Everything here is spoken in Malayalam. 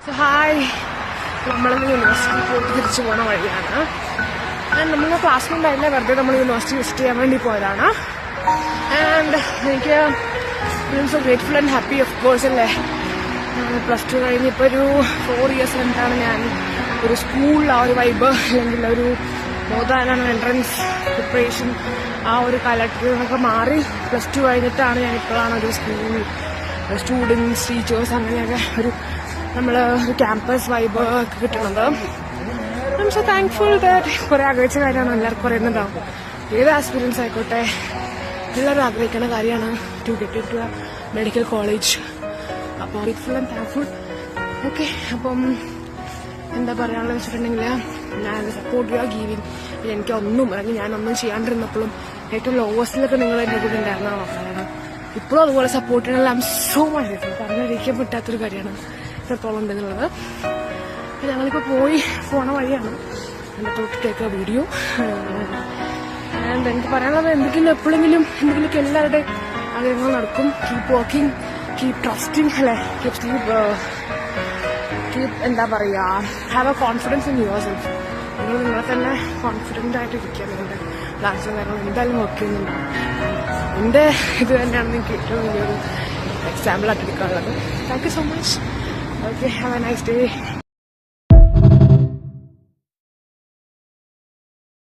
ഹായ്, നമ്മളിന്ന് യൂണിവേഴ്സിറ്റി പോയിട്ട് തിരിച്ചു പോകുന്ന വഴിയാണ്. നമ്മൾ ക്ലാസ്സിൽ ആയില്ല, വെറുതെ നമ്മൾ യൂണിവേഴ്സിറ്റി വിസിറ്റ് ചെയ്യാൻ വേണ്ടി പോയതാണ്. ആൻഡ് എനിക്ക് so grateful and happy of course അല്ലേ. +2 കഴിഞ്ഞ് ഇപ്പോൾ ഒരു 4 years കഴിഞ്ഞിട്ടാണ് ഞാൻ ഒരു സ്കൂൾ ആ ഒരു വൈബ് അല്ലെങ്കിൽ ഒരു മോദാനാണ് എൻട്രൻസ് പ്രിപ്പറേഷൻ ആ ഒരു കാലഘട്ടത്തിൽ നിന്നൊക്കെ മാറി +2 കഴിഞ്ഞിട്ടാണ് ഞാൻ ഇപ്പോഴാണ് ഒരു സ്കൂൾ സ്റ്റുഡൻസ് ടീച്ചേഴ്സ് അങ്ങനെയൊക്കെ നമ്മൾ ഒരു ക്യാമ്പസ് വൈബ് ഒക്കെ കിട്ടുന്നത്. I M so thankful that. കുറെ ആഗ്രഹിച്ച കാര്യമാണ്, എല്ലാവർക്കും പറയുന്നുണ്ടാവും. ഏത് എക്സ്പീരിയൻസ് ആയിക്കോട്ടെ എല്ലാവരും ആഗ്രഹിക്കുന്ന കാര്യമാണ് to get in to a medical college. അപ്പോൾ ഗ്രേറ്റ്ഫുൾ ആൻഡ് താങ്ക്ഫുൾ. ഓക്കെ, അപ്പം എന്താ പറയാനുള്ളത് വെച്ചിട്ടുണ്ടെങ്കിൽ ഞാൻ സപ്പോർട്ട് ചെയ്യുക ഗീവിങ്. എനിക്കൊന്നും അല്ലെങ്കിൽ ഞാനൊന്നും ചെയ്യാണ്ടിരുന്നപ്പോഴും ഏറ്റവും ലോവസ്റ്റിലൊക്കെ നിങ്ങൾ എൻ്റെ കൂടെ ഉണ്ടായിരുന്ന നോക്കാനാണ്. ഇപ്പോഴും അതുപോലെ സപ്പോർട്ട് ചെയ്യണമെങ്കിൽ ഐ എം സോ മച്ച്. പറഞ്ഞിരിക്കാൻ പറ്റാത്തൊരു കാര്യമാണ് എത്രത്തോളം ഉണ്ടെന്നുള്ളത്. ഞങ്ങളിപ്പോൾ പോണ വഴിയാണ് എൻ്റെ തൊട്ടിട്ടേക്ക് വീഡിയോ. ആൻഡ് എനിക്ക് പറയാനുള്ളത് എന്തെങ്കിലും എപ്പോഴെങ്കിലും എന്തെങ്കിലുമൊക്കെ എല്ലാവരുടെയും ആഗ്രഹങ്ങൾ നടക്കും. കീപ് വർക്കിംഗ്, കീപ് ട്രസ്റ്റിംഗ് അല്ലേ, കീപ് എന്താ പറയുക, have A confidence in your self. നിങ്ങളെ തന്നെ കോൺഫിഡൻ്റ് ആയിട്ട് ഇരിക്കുക. നിങ്ങളുടെ ക്ലാസ്സിലും കാര്യങ്ങളും എന്തായാലും വർക്ക് ചെയ്യുന്നുണ്ടാവും. എൻ്റെ ഇത് തന്നെയാണ് നിങ്ങൾക്ക് ഏറ്റവും വലിയൊരു എക്സാമ്പിൾ ആയിട്ട് എടുക്കാനുള്ളത്. Thank you so much. Okay, have a nice day.